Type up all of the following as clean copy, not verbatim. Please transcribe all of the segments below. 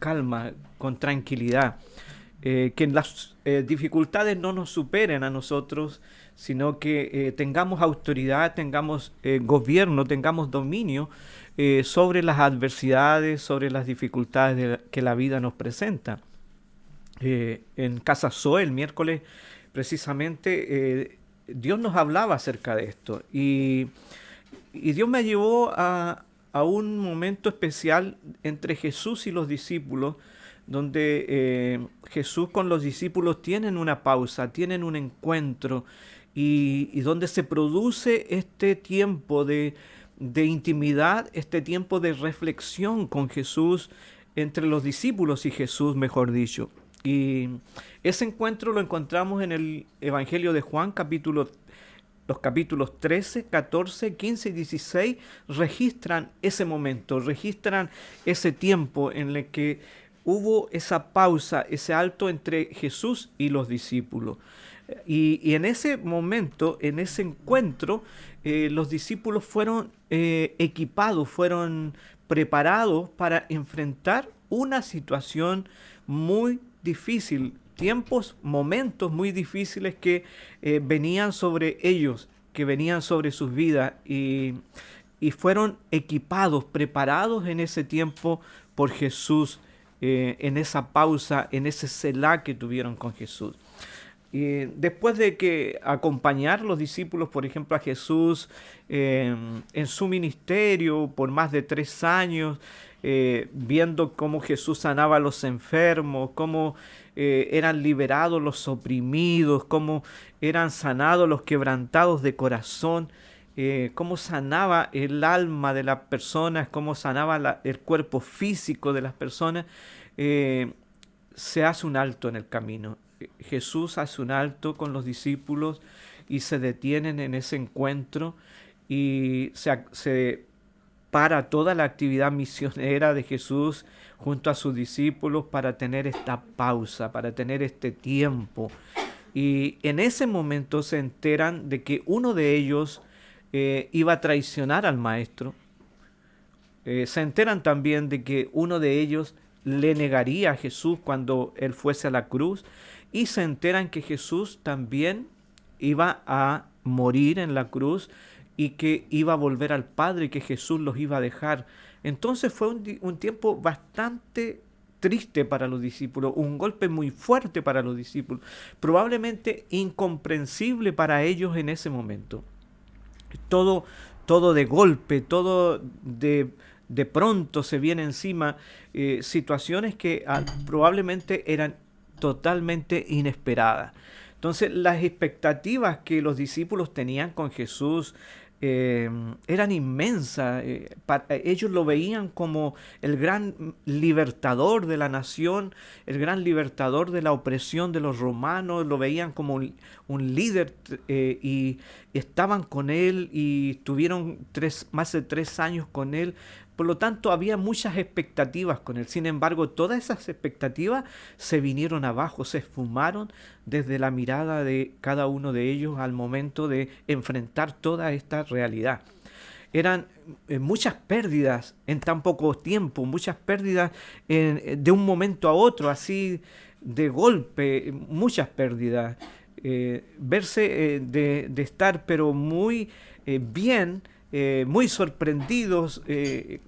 calma, con tranquilidad. Que las dificultades no nos superen a nosotros, sino que tengamos autoridad, tengamos gobierno, tengamos dominio sobre las adversidades, sobre las dificultades que la vida nos presenta. En Casa Zoe el miércoles precisamente Dios nos hablaba acerca de esto y Dios me llevó a un momento especial entre Jesús y los discípulos, donde Jesús con los discípulos tienen una pausa, tienen un encuentro y donde se produce este tiempo de intimidad, este tiempo de reflexión con Jesús, entre los discípulos y Jesús, mejor dicho. Y ese encuentro lo encontramos en el Evangelio de Juan, los capítulos 13, 14, 15 y 16 registran ese momento, registran ese tiempo en el que hubo esa pausa, ese alto entre Jesús y los discípulos. Y en ese momento, en ese encuentro, los discípulos fueron equipados, fueron preparados para enfrentar una situación muy difícil, tiempos, momentos muy difíciles que venían sobre ellos, que venían sobre sus vidas y fueron equipados, preparados en ese tiempo por Jesús, en esa pausa, en ese selá que tuvieron con Jesús. Y después de que acompañar los discípulos, por ejemplo, a Jesús en su ministerio por más de 3 años, viendo cómo Jesús sanaba a los enfermos, cómo eran liberados los oprimidos, cómo eran sanados los quebrantados de corazón, cómo sanaba el alma de las personas, cómo sanaba el cuerpo físico de las personas, eh, se hace un alto en el camino. Jesús hace un alto con los discípulos y se detienen en ese encuentro y se para toda la actividad misionera de Jesús junto a sus discípulos para tener esta pausa, para tener este tiempo. Y en ese momento se enteran de que uno de ellos iba a traicionar al maestro. Se enteran también de que uno de ellos le negaría a Jesús cuando él fuese a la cruz y se enteran que Jesús también iba a morir en la cruz y que iba a volver al Padre y que Jesús los iba a dejar. Entonces fue un tiempo bastante triste para los discípulos, un golpe muy fuerte para los discípulos, probablemente incomprensible para ellos en ese momento. Todo, todo de golpe, todo de pronto se viene encima, situaciones que probablemente eran totalmente inesperadas. Entonces las expectativas que los discípulos tenían con Jesús eran inmensas. Ellos lo veían como el gran libertador de la nación, el gran libertador de la opresión de los romanos, lo veían como un líder y estaban con él y tuvieron más de 3 años con él. Por lo tanto, había muchas expectativas con él. Sin embargo, todas esas expectativas se vinieron abajo, se esfumaron desde la mirada de cada uno de ellos al momento de enfrentar toda esta realidad. Eran muchas pérdidas en tan poco tiempo, muchas pérdidas de un momento a otro, así de golpe, muchas pérdidas. Verse de estar pero muy bien, muy sorprendidos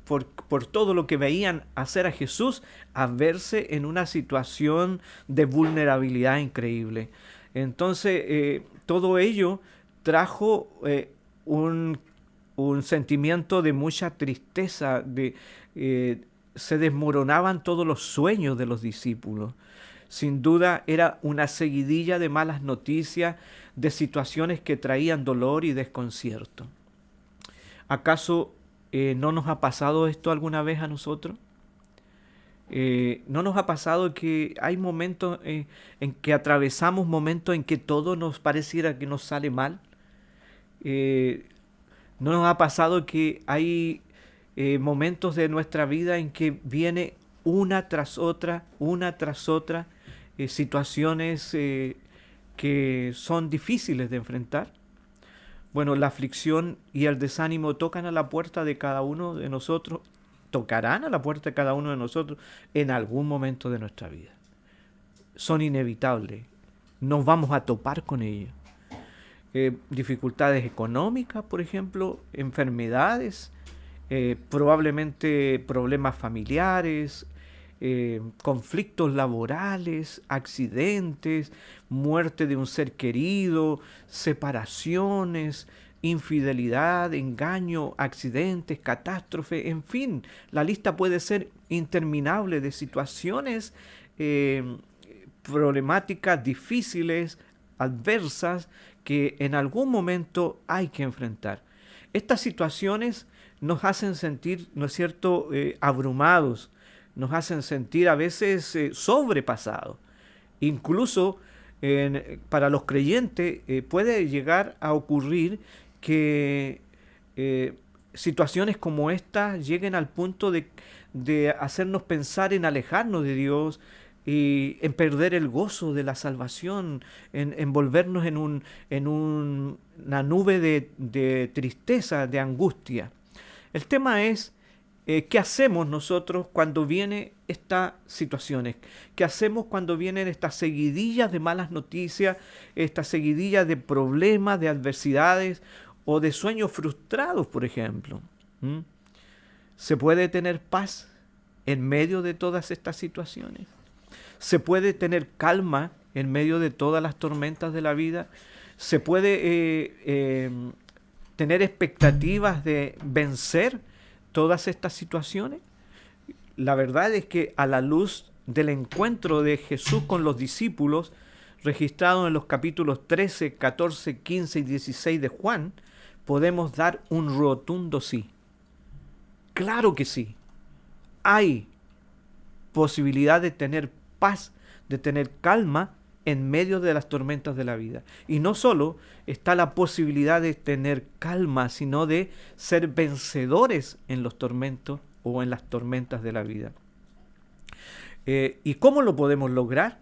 por todo lo que veían hacer a Jesús, a verse en una situación de vulnerabilidad increíble. Entonces, todo ello trajo un sentimiento de mucha tristeza, se desmoronaban todos los sueños de los discípulos. Sin duda era una seguidilla de malas noticias, de situaciones que traían dolor y desconcierto. ¿Acaso no nos ha pasado esto alguna vez a nosotros? ¿No nos ha pasado que hay momentos en que atravesamos momentos en que todo nos pareciera que nos sale mal? Eh, ¿No nos ha pasado que hay momentos de nuestra vida en que viene una tras otra, situaciones que son difíciles de enfrentar? Bueno, la aflicción y el desánimo tocan a la puerta de cada uno de nosotros tocarán a la puerta de cada uno de nosotros en algún momento de nuestra vida. Son inevitables. Nos vamos a topar con ellos. Dificultades económicas, por ejemplo, enfermedades, probablemente problemas familiares, conflictos laborales, accidentes, muerte de un ser querido, separaciones, infidelidad, engaño, accidentes, catástrofe, en fin, la lista puede ser interminable de situaciones problemáticas, difíciles, adversas, que en algún momento hay que enfrentar. Estas situaciones nos hacen sentir, ¿no es cierto?, abrumados, nos hacen sentir a veces sobrepasados. Incluso para los creyentes puede llegar a ocurrir que situaciones como esta lleguen al punto de hacernos pensar en alejarnos de Dios y en perder el gozo de la salvación, en envolvernos en una nube de tristeza, de angustia. El tema es ¿qué hacemos nosotros cuando vienen estas situaciones? ¿Qué hacemos cuando vienen estas seguidillas de malas noticias, estas seguidillas de problemas, de adversidades o de sueños frustrados, por ejemplo? ¿Se puede tener paz en medio de todas estas situaciones? ¿Se puede tener calma en medio de todas las tormentas de la vida? ¿Se puede tener expectativas de vencer todas estas situaciones? La verdad es que a la luz del encuentro de Jesús con los discípulos, registrado en los capítulos 13, 14, 15 y 16 de Juan, podemos dar un rotundo sí. Claro que sí. Hay posibilidad de tener paz, de tener calma en medio de las tormentas de la vida. Y no solo está la posibilidad de tener calma, sino de ser vencedores en los tormentos o en las tormentas de la vida. ¿Y cómo lo podemos lograr?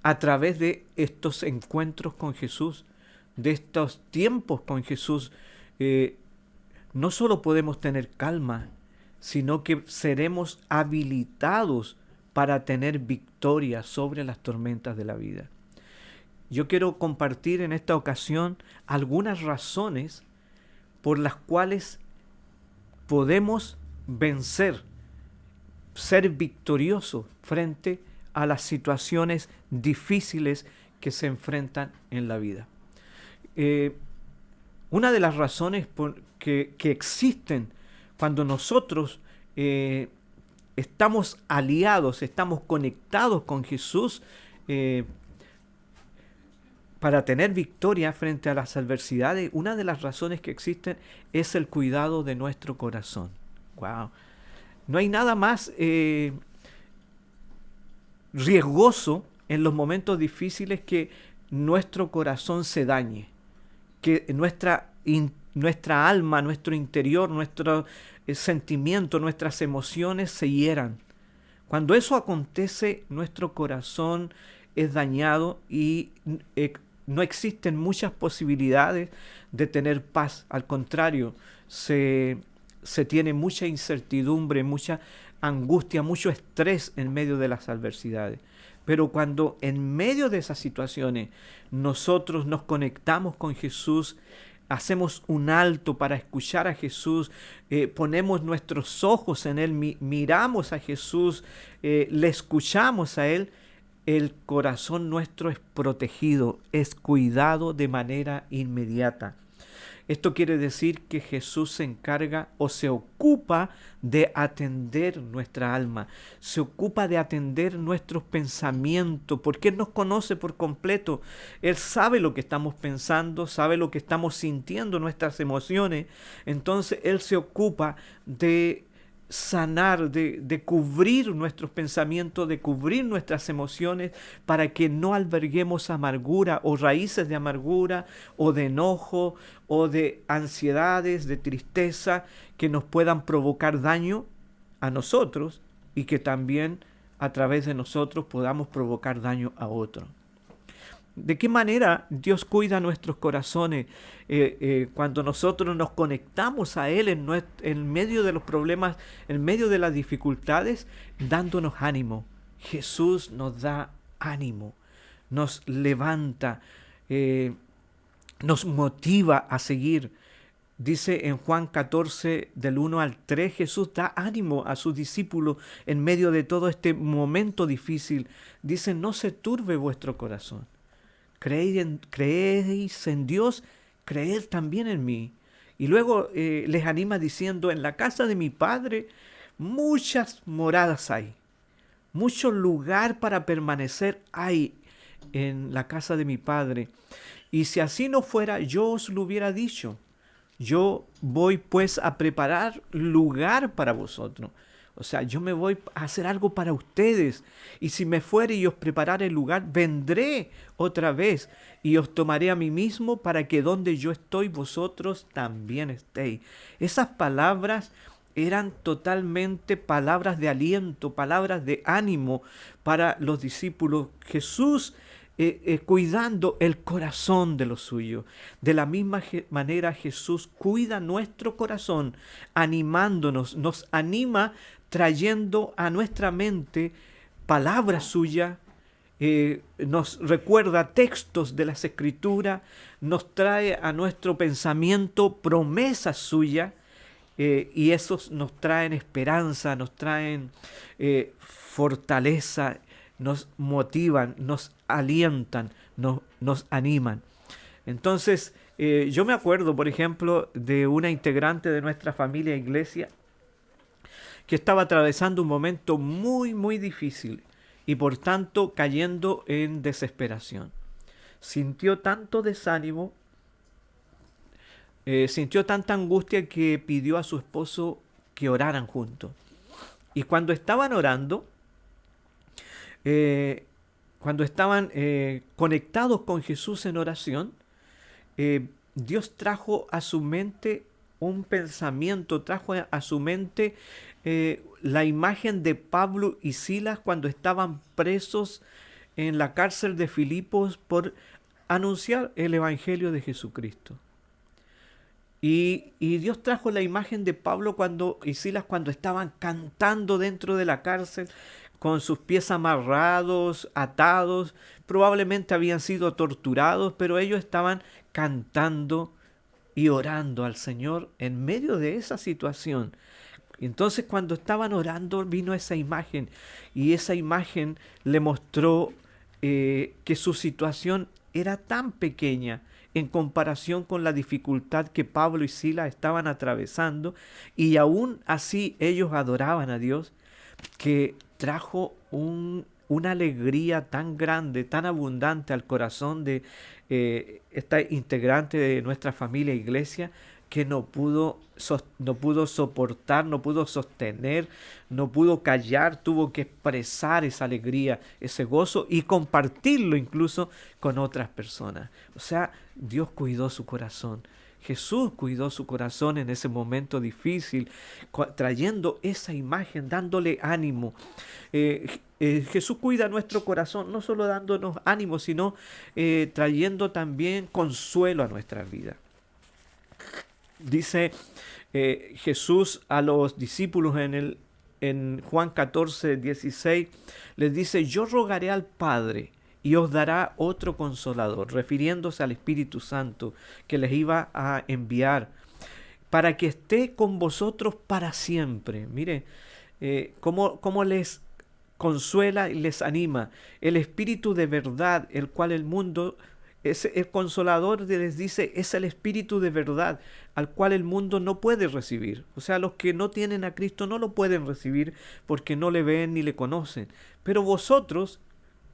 A través de estos encuentros con Jesús, de estos tiempos con Jesús. No solo podemos tener calma, sino que seremos habilitados para tener victoria sobre las tormentas de la vida. Yo quiero compartir en esta ocasión algunas razones por las cuales podemos vencer, ser victoriosos frente a las situaciones difíciles que se enfrentan en la vida. Una de las razones que existen cuando nosotros estamos aliados, estamos conectados con Jesús para tener victoria frente a las adversidades, una de las razones que existen es el cuidado de nuestro corazón. Wow. No hay nada más riesgoso en los momentos difíciles que nuestro corazón se dañe, que nuestra alma, nuestro interior, nuestro sentimiento, nuestras emociones se hieran. Cuando eso acontece, nuestro corazón es dañado y no existen muchas posibilidades de tener paz. Al contrario, se tiene mucha incertidumbre, mucha angustia, mucho estrés en medio de las adversidades. Pero cuando en medio de esas situaciones nosotros nos conectamos con Jesús, hacemos un alto para escuchar a Jesús, ponemos nuestros ojos en Él, miramos a Jesús, le escuchamos a Él, el corazón nuestro es protegido, es cuidado de manera inmediata. Esto quiere decir que Jesús se encarga o se ocupa de atender nuestra alma, se ocupa de atender nuestros pensamientos, porque Él nos conoce por completo. Él sabe lo que estamos pensando, sabe lo que estamos sintiendo, nuestras emociones. Entonces Él se ocupa de sanar, de cubrir nuestros pensamientos, de cubrir nuestras emociones para que no alberguemos amargura o raíces de amargura o de enojo o de ansiedades, de tristeza que nos puedan provocar daño a nosotros y que también a través de nosotros podamos provocar daño a otros. ¿De qué manera Dios cuida nuestros corazones cuando nosotros nos conectamos a Él en medio de los problemas, en medio de las dificultades, dándonos ánimo? Jesús nos da ánimo, nos levanta, nos motiva a seguir. Dice en Juan 14, del 1 al 3, Jesús da ánimo a sus discípulos en medio de todo este momento difícil. Dice, no se turbe vuestro corazón. Creéis en Dios, creed también en mí. Y luego les anima diciendo, en la casa de mi Padre muchas moradas hay. Mucho lugar para permanecer hay en la casa de mi Padre. Y si así no fuera, yo os lo hubiera dicho. Yo voy pues a preparar lugar para vosotros. O sea, yo me voy a hacer algo para ustedes. Y si me fuere y os preparare el lugar, vendré otra vez y os tomaré a mí mismo para que donde yo estoy, vosotros también estéis. Esas palabras eran totalmente palabras de aliento, palabras de ánimo para los discípulos. Jesús cuidando el corazón de los suyos. De la misma manera Jesús cuida nuestro corazón, animándonos, nos anima trayendo a nuestra mente palabras suyas, nos recuerda textos de las Escrituras, nos trae a nuestro pensamiento promesas suyas, y esos nos traen esperanza, nos traen fortaleza, nos motivan, nos alientan, nos animan. Entonces, yo me acuerdo, por ejemplo, de una integrante de nuestra familia iglesia que estaba atravesando un momento muy, muy difícil y por tanto cayendo en desesperación. Sintió tanto desánimo, sintió tanta angustia que pidió a su esposo que oraran juntos. Y cuando estaban orando, cuando estaban conectados con Jesús en oración, Dios trajo a su mente un pensamiento, trajo a su mente la imagen de Pablo y Silas cuando estaban presos en la cárcel de Filipos por anunciar el Evangelio de Jesucristo. Y Dios trajo la imagen de Pablo y Silas cuando estaban cantando dentro de la cárcel, con sus pies amarrados, atados, probablemente habían sido torturados, pero ellos estaban cantando y orando al Señor en medio de esa situación. Entonces cuando estaban orando vino esa imagen, y esa imagen le mostró que su situación era tan pequeña en comparación con la dificultad que Pablo y Silas estaban atravesando, y aún así ellos adoraban a Dios, que trajo una alegría tan grande, tan abundante al corazón de esta integrante de nuestra familia iglesia, que no pudo soportar, no pudo sostener, no pudo callar, tuvo que expresar esa alegría, ese gozo y compartirlo incluso con otras personas. O sea, Dios cuidó su corazón. Jesús cuidó su corazón en ese momento difícil, trayendo esa imagen, dándole ánimo. Jesús cuida nuestro corazón, no solo dándonos ánimo, sino trayendo también consuelo a nuestra vida. Dice Jesús a los discípulos en Juan 14, 16, les dice, yo rogaré al Padre y os dará otro consolador, refiriéndose al Espíritu Santo que les iba a enviar, para que esté con vosotros para siempre. Mire, cómo les consuela y les anima. El Espíritu de verdad, el cual el mundo, es el consolador, les dice, es el Espíritu de verdad, al cual el mundo no puede recibir. O sea, los que no tienen a Cristo no lo pueden recibir porque no le ven ni le conocen. Pero vosotros,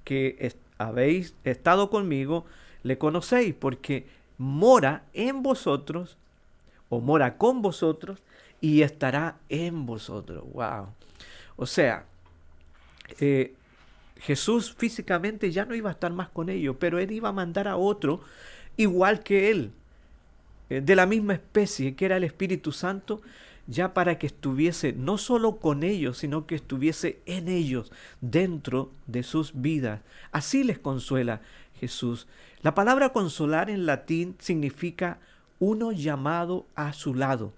que habéis estado conmigo, le conocéis, porque mora en vosotros, o mora con vosotros, y estará en vosotros. ¡Wow! O sea, Jesús físicamente ya no iba a estar más con ellos, pero Él iba a mandar a otro igual que Él, de la misma especie, que era el Espíritu Santo, ya para que estuviese no solo con ellos, sino que estuviese en ellos, dentro de sus vidas. Así les consuela Jesús. La palabra consolar en latín significa uno llamado a su lado.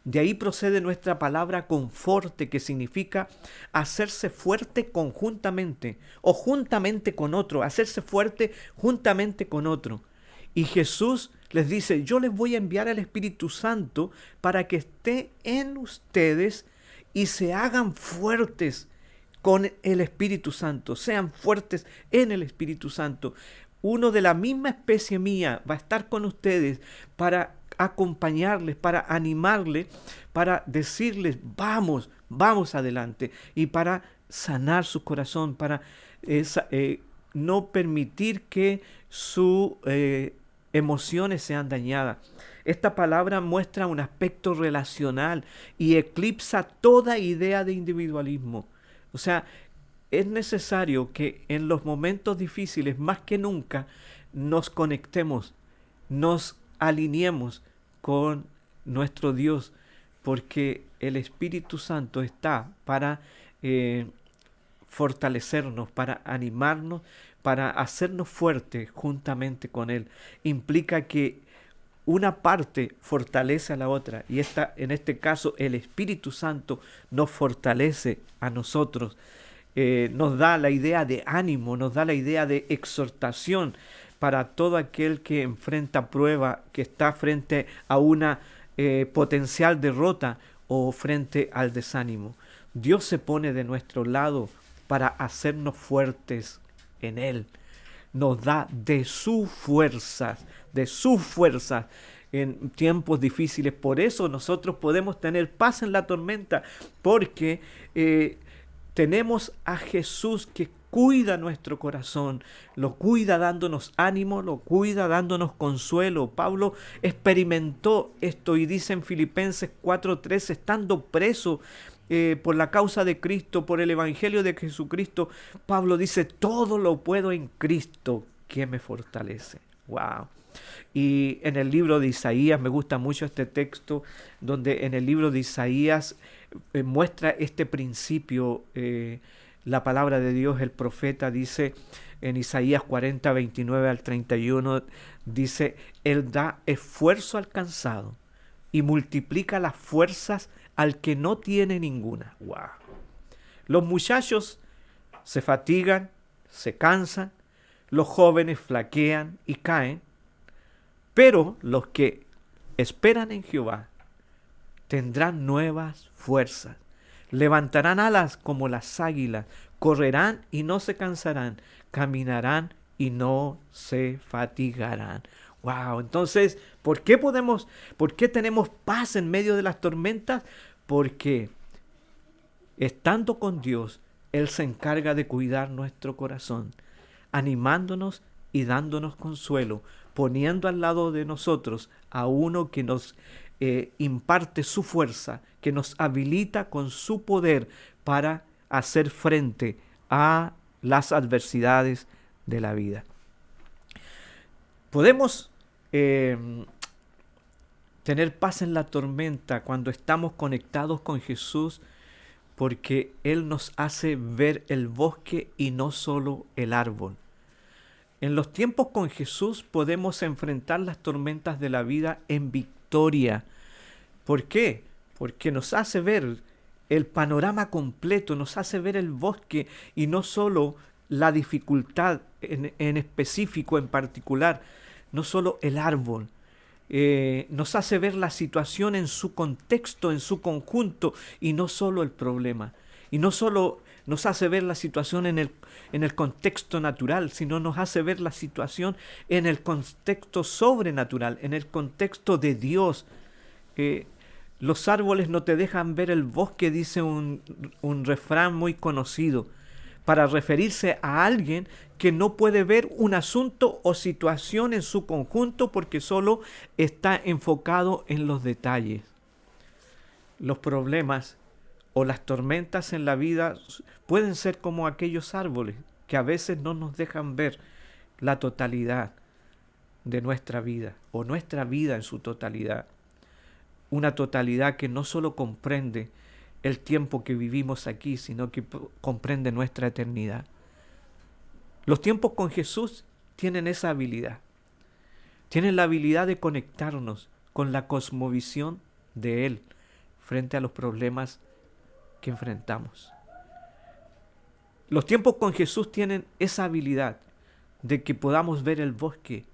De ahí procede nuestra palabra conforte, que significa hacerse fuerte conjuntamente o juntamente con otro, hacerse fuerte juntamente con otro. Y Jesús les dice, yo les voy a enviar al Espíritu Santo para que esté en ustedes y se hagan fuertes con el Espíritu Santo, sean fuertes en el Espíritu Santo. Uno de la misma especie mía va a estar con ustedes para acompañarles, para animarles, para decirles, vamos, vamos adelante, y para sanar su corazón, para no permitir que sus emociones sean dañadas. Esta palabra muestra un aspecto relacional y eclipsa toda idea de individualismo. O sea, es necesario que en los momentos difíciles, más que nunca, nos conectemos, nos alineemos con nuestro Dios, porque el Espíritu Santo está para fortalecernos, para animarnos, para hacernos fuertes juntamente con Él. Implica que una parte fortalece a la otra, y en este caso el Espíritu Santo nos fortalece a nosotros. Nos da la idea de ánimo, nos da la idea de exhortación para todo aquel que enfrenta prueba, que está frente a una potencial derrota o frente al desánimo. Dios se pone de nuestro lado para hacernos fuertes en Él. Nos da de sus fuerzas en tiempos difíciles. Por eso nosotros podemos tener paz en la tormenta, porque tenemos a Jesús que cuida nuestro corazón, lo cuida dándonos ánimo, lo cuida dándonos consuelo. Pablo experimentó esto y dice en Filipenses 4:3, estando preso por la causa de Cristo, por el Evangelio de Jesucristo, Pablo dice, todo lo puedo en Cristo que me fortalece. ¡Wow! Y en el libro de Isaías, me gusta mucho este texto, donde en el libro de Isaías muestra este principio. La palabra de Dios, el profeta dice en Isaías 40, 29 al 31, dice, Él da esfuerzo al cansado y multiplica las fuerzas al que no tiene ninguna. ¡Wow! Los muchachos se fatigan, se cansan, los jóvenes flaquean y caen, pero los que esperan en Jehová tendrán nuevas fuerzas. Levantarán alas como las águilas, correrán y no se cansarán, caminarán y no se fatigarán. Wow, entonces, ¿por qué tenemos paz en medio de las tormentas? Porque estando con Dios, Él se encarga de cuidar nuestro corazón, animándonos y dándonos consuelo, poniendo al lado de nosotros a uno que nos imparte su fuerza, que nos habilita con su poder para hacer frente a las adversidades de la vida. Podemos tener paz en la tormenta cuando estamos conectados con Jesús, porque Él nos hace ver el bosque y no solo el árbol. En los tiempos con Jesús podemos enfrentar las tormentas de la vida en victoria. ¿Por qué? Porque nos hace ver el panorama completo, nos hace ver el bosque y no solo la dificultad en específico, en particular, no solo el árbol. Nos hace ver la situación en su contexto, en su conjunto, y no solo el problema. Y no solo nos hace ver la situación en el contexto natural, sino nos hace ver la situación en el contexto sobrenatural, en el contexto de Dios. Los árboles no te dejan ver el bosque, dice un refrán muy conocido, para referirse a alguien que no puede ver un asunto o situación en su conjunto porque solo está enfocado en los detalles. Los problemas o las tormentas en la vida pueden ser como aquellos árboles que a veces no nos dejan ver la totalidad de nuestra vida o nuestra vida en su totalidad. una totalidad que no solo comprende el tiempo que vivimos aquí, sino que comprende nuestra eternidad. Los tiempos con Jesús tienen esa habilidad. Tienen la habilidad de conectarnos con la cosmovisión de Él frente a los problemas que enfrentamos. Los tiempos con Jesús tienen esa habilidad de que podamos ver el bosque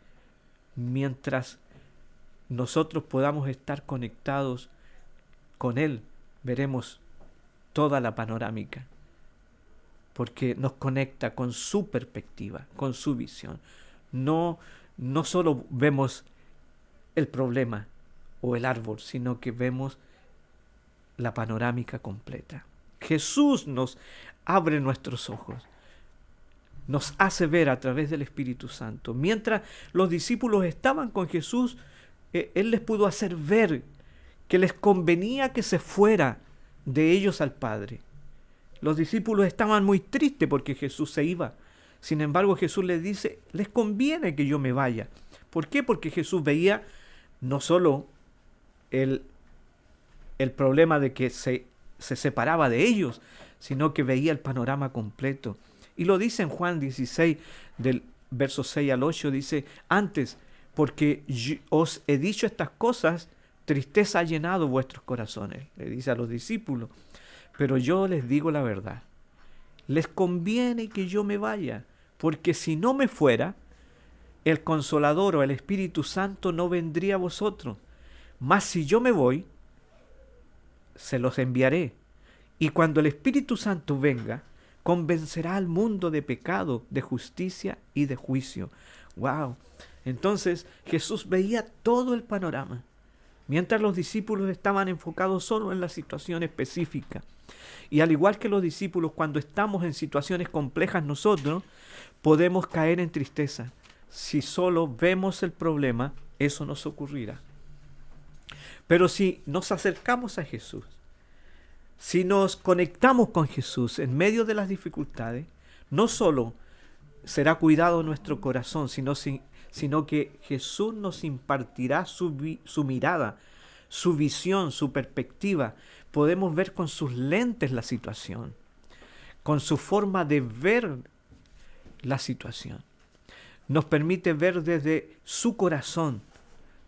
mientras nosotros podamos estar conectados con Él. Veremos toda la panorámica, porque nos conecta con su perspectiva, con su visión. No solo vemos el problema o el árbol, sino que vemos la panorámica completa. Jesús nos abre nuestros ojos, nos hace ver a través del Espíritu Santo. Mientras los discípulos estaban con Jesús, Él les pudo hacer ver que les convenía que se fuera de ellos al Padre. Los discípulos estaban muy tristes porque Jesús se iba. Sin embargo, Jesús les dice, les conviene que yo me vaya. ¿Por qué? Porque Jesús veía no solo el problema de que se separaba de ellos, sino que veía el panorama completo. Y lo dice en Juan 16, del verso 6 al 8, dice, antes, porque os he dicho estas cosas, tristeza ha llenado vuestros corazones, le dice a los discípulos, pero yo les digo la verdad, les conviene que yo me vaya, porque si no me fuera, el Consolador o el Espíritu Santo no vendría a vosotros, mas si yo me voy, se los enviaré, y cuando el Espíritu Santo venga, convencerá al mundo de pecado, de justicia y de juicio. ¡Wow! Entonces Jesús veía todo el panorama, mientras los discípulos estaban enfocados solo en la situación específica. Y al igual que los discípulos, cuando estamos en situaciones complejas nosotros, podemos caer en tristeza. Si solo vemos el problema, eso nos ocurrirá. Pero si nos acercamos a Jesús, si nos conectamos con Jesús en medio de las dificultades, no solo será cuidado nuestro corazón, sino que Jesús nos impartirá su mirada, su visión, su perspectiva. Podemos ver con sus lentes la situación, con su forma de ver la situación. Nos permite ver desde su corazón,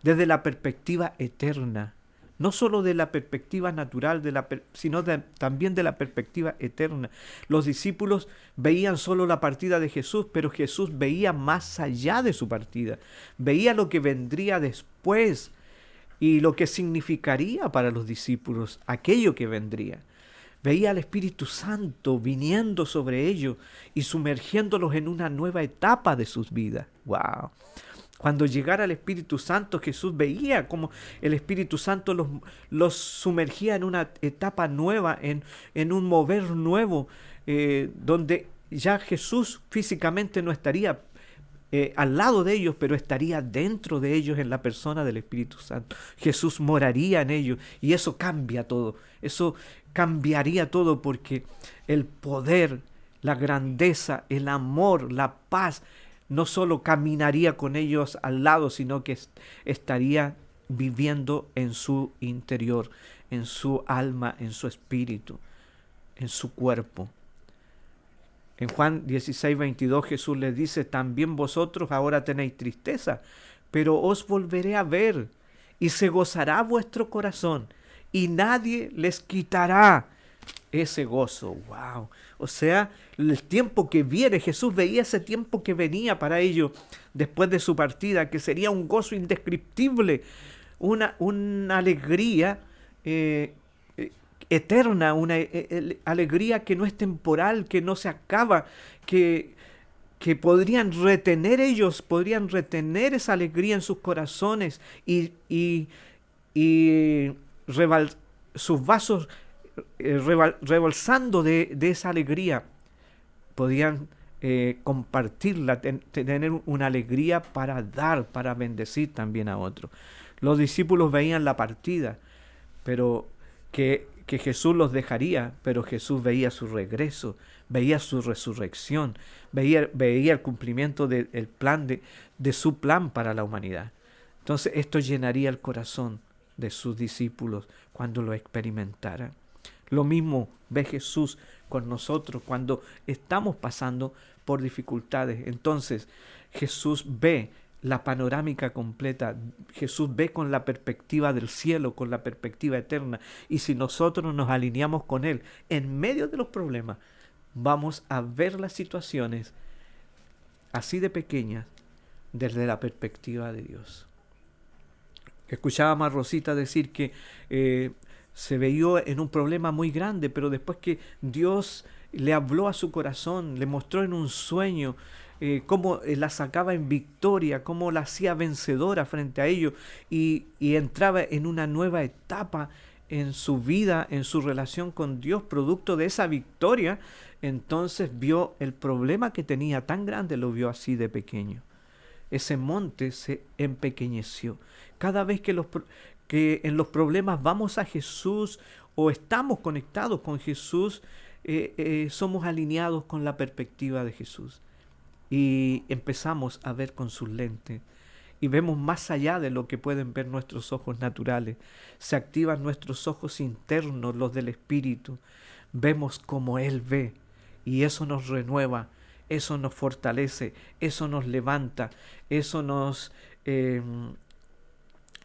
desde la perspectiva eterna, no solo de la perspectiva natural, sino también de la perspectiva eterna. Los discípulos veían solo la partida de Jesús, pero Jesús veía más allá de su partida. Veía lo que vendría después y lo que significaría para los discípulos aquello que vendría. Veía al Espíritu Santo viniendo sobre ellos y sumergiéndolos en una nueva etapa de sus vidas. ¡Wow! Cuando llegara el Espíritu Santo, Jesús veía cómo el Espíritu Santo los sumergía en una etapa nueva, en un mover nuevo, donde ya Jesús físicamente no estaría al lado de ellos, pero estaría dentro de ellos en la persona del Espíritu Santo. Jesús moraría en ellos y eso cambia todo. Eso cambiaría todo porque el poder, la grandeza, el amor, la paz, no solo caminaría con ellos al lado, sino que estaría viviendo en su interior, en su alma, en su espíritu, en su cuerpo. En Juan 16, 22 Jesús les dice, también vosotros ahora tenéis tristeza, pero os volveré a ver y se gozará vuestro corazón y nadie les quitará ese gozo. ¡Wow! O sea, el tiempo que viene, Jesús veía ese tiempo que venía para ellos después de su partida, que sería un gozo indescriptible, una alegría eterna, una alegría que no es temporal, que no se acaba, que podrían retener ellos, podrían retener esa alegría en sus corazones y sus vasos rebalsando de esa alegría, podían compartirla, tener una alegría para dar, para bendecir también a otros. Los discípulos veían la partida, pero que Jesús los dejaría, pero Jesús veía su regreso, veía su resurrección, veía el cumplimiento del plan de su plan para la humanidad. Entonces esto llenaría el corazón de sus discípulos cuando lo experimentaran. Lo mismo ve Jesús con nosotros cuando estamos pasando por dificultades. Entonces, Jesús ve la panorámica completa. Jesús ve con la perspectiva del cielo, con la perspectiva eterna. Y si nosotros nos alineamos con Él en medio de los problemas, vamos a ver las situaciones así de pequeñas desde la perspectiva de Dios. Escuchaba a Rosita decir que se veía en un problema muy grande, pero después que Dios le habló a su corazón, le mostró en un sueño cómo la sacaba en victoria, cómo la hacía vencedora frente a ellos y entraba en una nueva etapa en su vida, en su relación con Dios, producto de esa victoria. Entonces vio el problema que tenía tan grande, lo vio así de pequeño. Ese monte se empequeñeció. Cada vez que en los problemas vamos a Jesús o estamos conectados con Jesús, somos alineados con la perspectiva de Jesús y empezamos a ver con sus lentes y vemos más allá de lo que pueden ver nuestros ojos naturales. Se activan nuestros ojos internos, los del Espíritu. Vemos como Él ve y eso nos renueva, eso nos fortalece, eso nos levanta, eso nos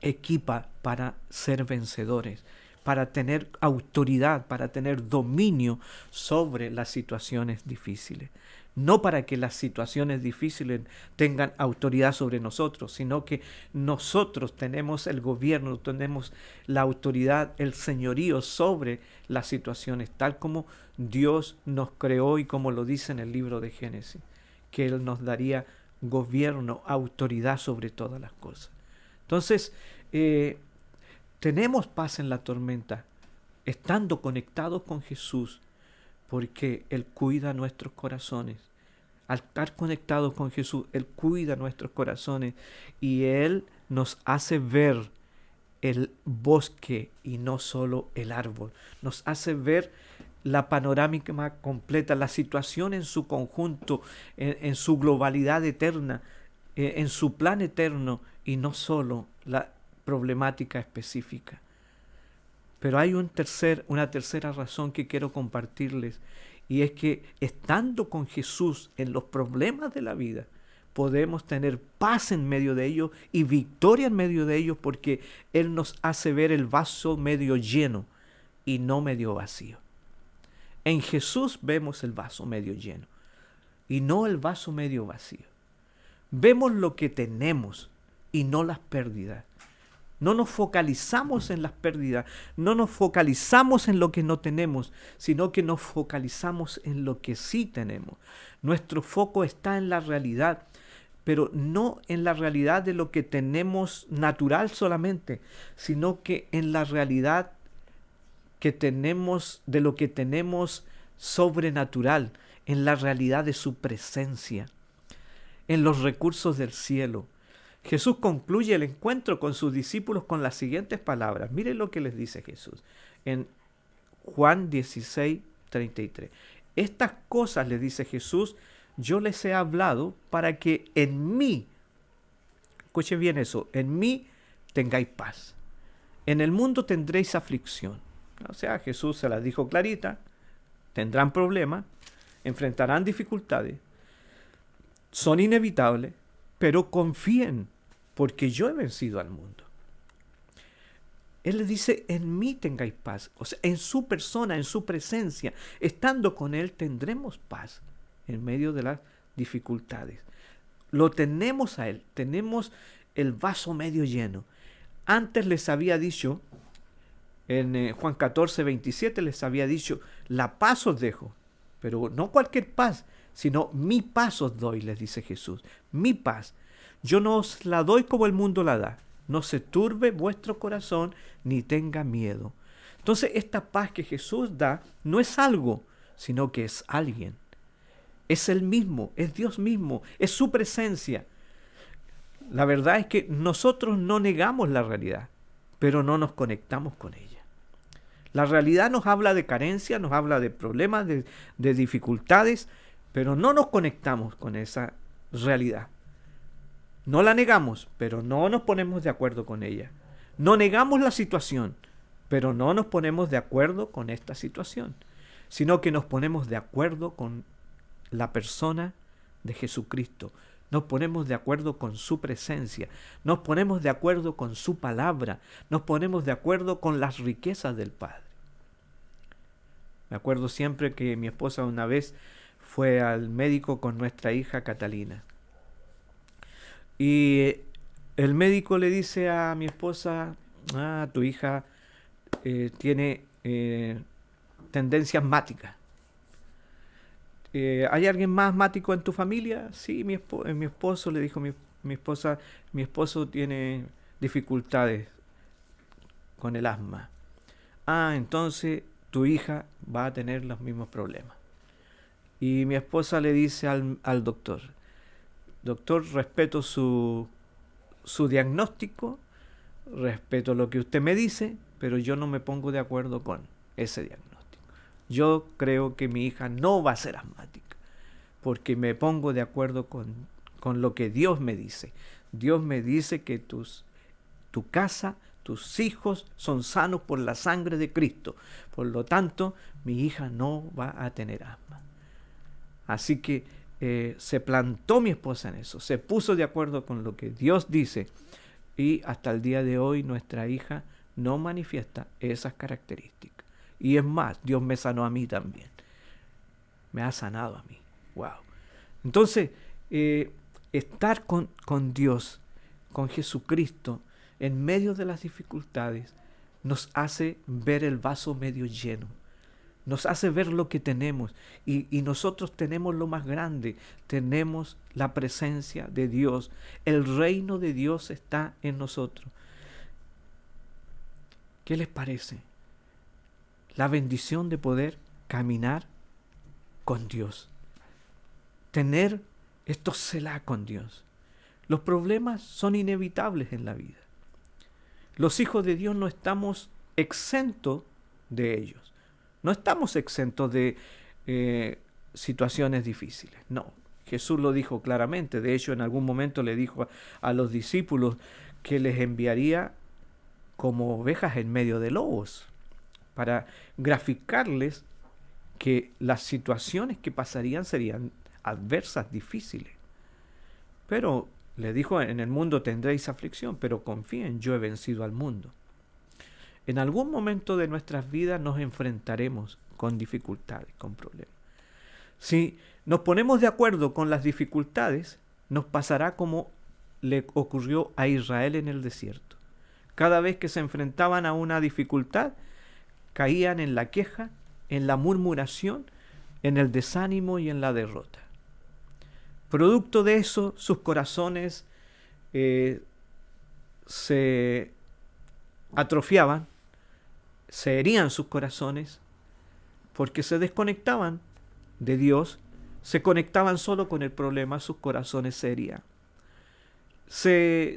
equipa para ser vencedores, para tener autoridad, para tener dominio sobre las situaciones difíciles. No para que las situaciones difíciles tengan autoridad sobre nosotros, sino que nosotros tenemos el gobierno, tenemos la autoridad, el señorío sobre las situaciones, tal como Dios nos creó y como lo dice en el libro de Génesis, que Él nos daría gobierno, autoridad sobre todas las cosas. Entonces, tenemos paz en la tormenta, estando conectados con Jesús, porque Él cuida nuestros corazones. Al estar conectados con Jesús, Él cuida nuestros corazones y Él nos hace ver el bosque y no solo el árbol. Nos hace ver la panorámica completa, la situación en su conjunto, en su globalidad eterna, en su plan eterno y no solo la problemática específica. Pero hay una tercera razón que quiero compartirles, y es que estando con Jesús en los problemas de la vida, podemos tener paz en medio de ellos y victoria en medio de ellos, porque Él nos hace ver el vaso medio lleno y no medio vacío. En Jesús vemos el vaso medio lleno y no el vaso medio vacío. Vemos lo que tenemos y no las pérdidas. No nos focalizamos en las pérdidas, no nos focalizamos en lo que no tenemos, sino que nos focalizamos en lo que sí tenemos. Nuestro foco está en la realidad, pero no en la realidad de lo que tenemos natural solamente, sino que en la realidad que tenemos, de lo que tenemos sobrenatural, en la realidad de su presencia, en los recursos del cielo. Jesús concluye el encuentro con sus discípulos con las siguientes palabras. Miren lo que les dice Jesús en Juan 16:33. Estas cosas, les dice Jesús, yo les he hablado para que en mí, escuchen bien eso, en mí tengáis paz. En el mundo tendréis aflicción. O sea, Jesús se las dijo clarita, tendrán problemas, enfrentarán dificultades, son inevitables, pero confíen, porque yo he vencido al mundo. Él les dice, en mí tengáis paz. O sea, en su persona, en su presencia, estando con Él, tendremos paz en medio de las dificultades. Lo tenemos a Él, tenemos el vaso medio lleno. Antes les había dicho, en Juan 14:27 les había dicho, la paz os dejo, pero no cualquier paz, sino mi paz os doy, les dice Jesús, mi paz. Yo no os la doy como el mundo la da. No se turbe vuestro corazón ni tenga miedo. Entonces, esta paz que Jesús da no es algo, sino que es alguien. Es Él mismo, es Dios mismo, es su presencia. La verdad es que nosotros no negamos la realidad, pero no nos conectamos con ella. La realidad nos habla de carencia, nos habla de problemas, de dificultades, pero no nos conectamos con esa realidad. No la negamos, pero no nos ponemos de acuerdo con ella. No negamos la situación, pero no nos ponemos de acuerdo con esta situación, sino que nos ponemos de acuerdo con la persona de Jesucristo. Nos ponemos de acuerdo con su presencia, nos ponemos de acuerdo con su palabra, nos ponemos de acuerdo con las riquezas del Padre. Me acuerdo siempre que mi esposa una vez fue al médico con nuestra hija Catalina. Y el médico le dice a mi esposa, tu hija tiene tendencia asmática. ¿Hay alguien más asmático en tu familia? Sí, mi esposo, le dijo mi esposa, mi esposo tiene dificultades con el asma. Entonces tu hija va a tener los mismos problemas. Y mi esposa le dice al doctor, respeto su diagnóstico, respeto lo que usted me dice, pero yo no me pongo de acuerdo con ese diagnóstico. Yo creo que mi hija no va a ser asmática, porque me pongo de acuerdo con lo que Dios me dice. Dios me dice que tu casa, tus hijos son sanos por la sangre de Cristo. Por lo tanto, mi hija no va a tener asma. Así que se plantó mi esposa en eso, se puso de acuerdo con lo que Dios dice, y hasta el día de hoy nuestra hija no manifiesta esas características. Y es más, Dios me sanó a mí también. Me ha sanado a mí. ¡Wow! Entonces, estar con Dios, con Jesucristo, en medio de las dificultades, nos hace ver el vaso medio lleno. Nos hace ver lo que tenemos. Y nosotros tenemos lo más grande. Tenemos la presencia de Dios. El reino de Dios está en nosotros. ¿Qué les parece? La bendición de poder caminar con Dios. Tener estos selá con Dios. Los problemas son inevitables en la vida. Los hijos de Dios no estamos exentos de ellos. No estamos exentos de situaciones difíciles. No, Jesús lo dijo claramente. De hecho, en algún momento le dijo a los discípulos que les enviaría como ovejas en medio de lobos, para graficarles que las situaciones que pasarían serían adversas, difíciles. Pero le dijo, en el mundo tendréis aflicción, pero confíen, yo he vencido al mundo. En algún momento de nuestras vidas nos enfrentaremos con dificultades, con problemas. Si nos ponemos de acuerdo con las dificultades, nos pasará como le ocurrió a Israel en el desierto. Cada vez que se enfrentaban a una dificultad, caían en la queja, en la murmuración, en el desánimo y en la derrota. Producto de eso, sus corazones se atrofiaban, se herían sus corazones, porque se desconectaban de Dios, se conectaban solo con el problema, sus corazones se herían.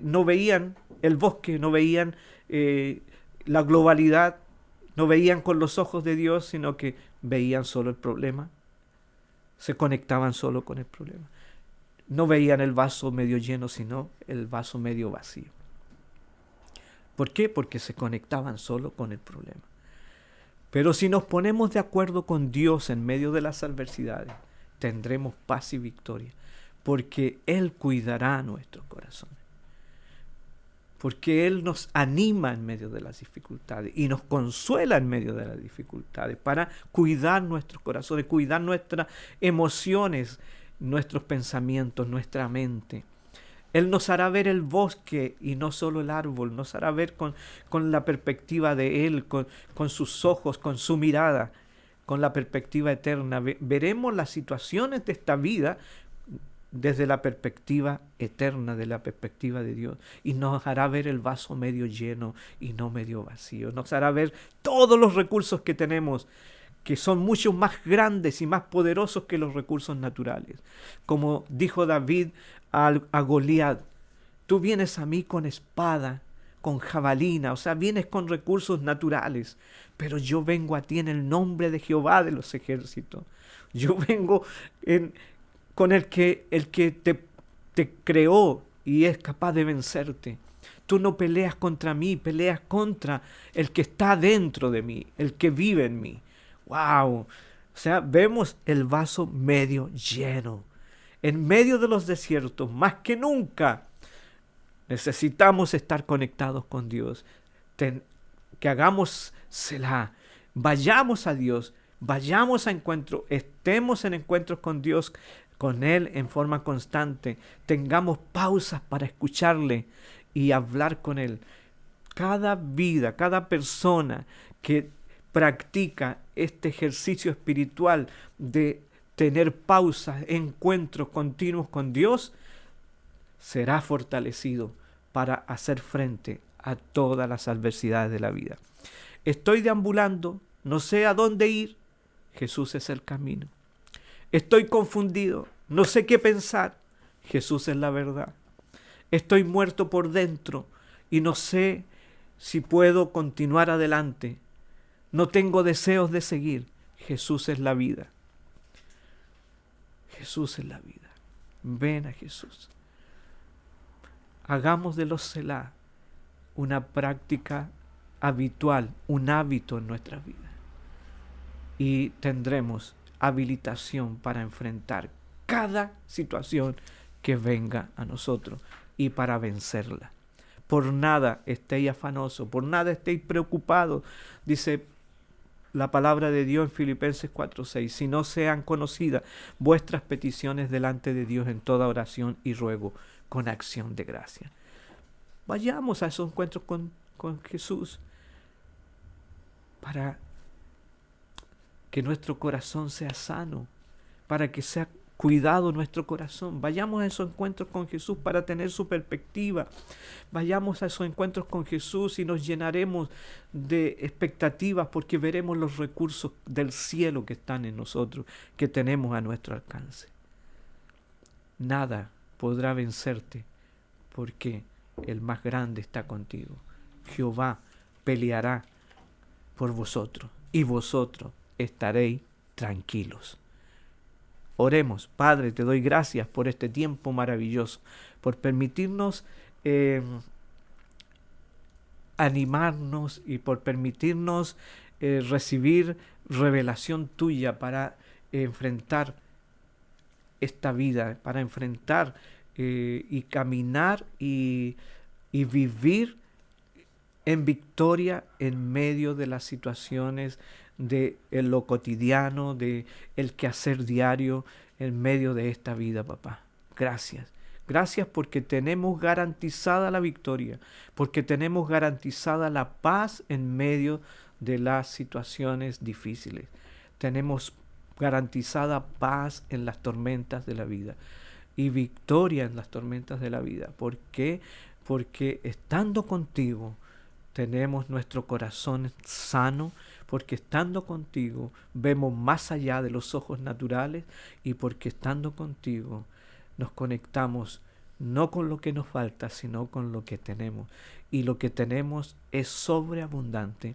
No veían el bosque, no veían la globalidad, no veían con los ojos de Dios, sino que veían solo el problema. Se conectaban solo con el problema. No veían el vaso medio lleno, sino el vaso medio vacío. ¿Por qué? Porque se conectaban solo con el problema. Pero si nos ponemos de acuerdo con Dios en medio de las adversidades, tendremos paz y victoria, porque Él cuidará nuestros corazones. Porque Él nos anima en medio de las dificultades y nos consuela en medio de las dificultades para cuidar nuestros corazones, cuidar nuestras emociones, nuestros pensamientos, nuestra mente. Él nos hará ver el bosque y no solo el árbol, nos hará ver con la perspectiva de Él, con sus ojos, con su mirada, con la perspectiva eterna. Veremos las situaciones de esta vida desde la perspectiva eterna, de la perspectiva de Dios, y nos hará ver el vaso medio lleno y no medio vacío. Nos hará ver todos los recursos que tenemos, que son mucho más grandes y más poderosos que los recursos naturales. Como dijo David a Goliat, tú vienes a mí con espada, con jabalina, o sea, vienes con recursos naturales, pero yo vengo a ti en el nombre de Jehová de los ejércitos. Yo vengo con el que te creó y es capaz de vencerte. Tú no peleas contra mí, peleas contra el que está dentro de mí, el que vive en mí. ¡Wow! O sea, vemos el vaso medio lleno. En medio de los desiertos, más que nunca, necesitamos estar conectados con Dios. Que hagamos Selah. Vayamos a Dios. Vayamos a encuentro. Estemos en encuentros con Dios, con Él en forma constante. Tengamos pausas para escucharle y hablar con Él. Cada vida, cada persona que practica este ejercicio espiritual de tener pausas, encuentros continuos con Dios, será fortalecido para hacer frente a todas las adversidades de la vida. Estoy deambulando, no sé a dónde ir. Jesús es el camino. Estoy confundido, no sé qué pensar. Jesús es la verdad. Estoy muerto por dentro y no sé si puedo continuar adelante. No tengo deseos de seguir. Jesús es la vida. Jesús es la vida. Ven a Jesús. Hagamos de los Selah una práctica habitual, un hábito en nuestras vidas. Y tendremos habilitación para enfrentar cada situación que venga a nosotros y para vencerla. Por nada estéis afanosos, por nada estéis preocupados, dice la palabra de Dios en Filipenses 4:6, si no sean conocidas vuestras peticiones delante de Dios en toda oración y ruego con acción de gracia. Vayamos a esos encuentros con Jesús para que nuestro corazón sea sano, para que sea cuidado nuestro corazón. Vayamos a esos encuentros con Jesús para tener su perspectiva. Vayamos a esos encuentros con Jesús y nos llenaremos de expectativas porque veremos los recursos del cielo que están en nosotros, que tenemos a nuestro alcance. Nada podrá vencerte porque el más grande está contigo. Jehová peleará por vosotros y vosotros estaréis tranquilos. Oremos. Padre, te doy gracias por este tiempo maravilloso, por permitirnos animarnos y por permitirnos recibir revelación tuya para enfrentar esta vida, para enfrentar y caminar y vivir en victoria en medio de las situaciones de lo cotidiano, de el quehacer diario, en medio de esta vida, papá. Gracias. Gracias porque tenemos garantizada la victoria, porque tenemos garantizada la paz en medio de las situaciones difíciles. Tenemos garantizada paz en las tormentas de la vida y victoria en las tormentas de la vida. ¿Por qué? Porque estando contigo tenemos nuestro corazón sano, porque estando contigo vemos más allá de los ojos naturales y porque estando contigo nos conectamos no con lo que nos falta, sino con lo que tenemos. Y lo que tenemos es sobreabundante.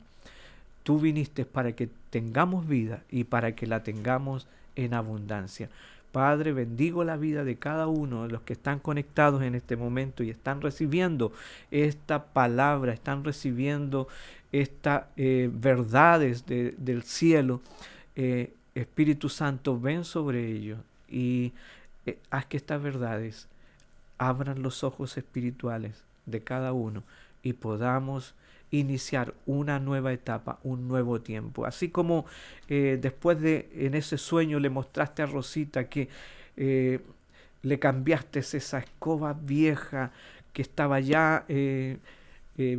Tú viniste para que tengamos vida y para que la tengamos en abundancia. Padre, bendigo la vida de cada uno de los que están conectados en este momento y están recibiendo esta palabra, están recibiendo estas verdades del cielo. Espíritu Santo, ven sobre ellos y haz que estas verdades abran los ojos espirituales de cada uno y podamos iniciar una nueva etapa, un nuevo tiempo. Así como después de en ese sueño le mostraste a Rosita que le cambiaste esa escoba vieja que estaba ya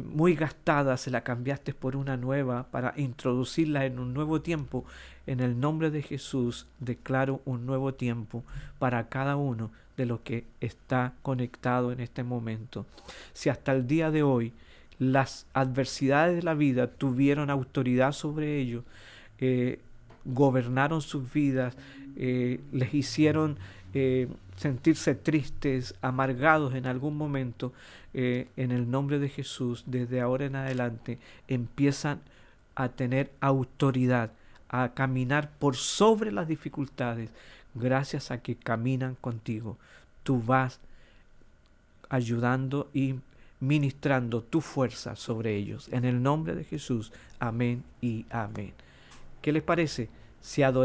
muy gastada, se la cambiaste por una nueva para introducirla en un nuevo tiempo. En el nombre de Jesús declaro un nuevo tiempo para cada uno de los que está conectado en este momento. Si hasta el día de hoy las adversidades de la vida tuvieron autoridad sobre ellos, gobernaron sus vidas, les hicieron sentirse tristes, amargados en algún momento, en el nombre de Jesús, desde ahora en adelante, empiezan a tener autoridad, a caminar por sobre las dificultades, gracias a que caminan contigo. Tú vas ayudando y ministrando tu fuerza sobre ellos. En el nombre de Jesús, amén y amén. ¿Qué les parece si adoramos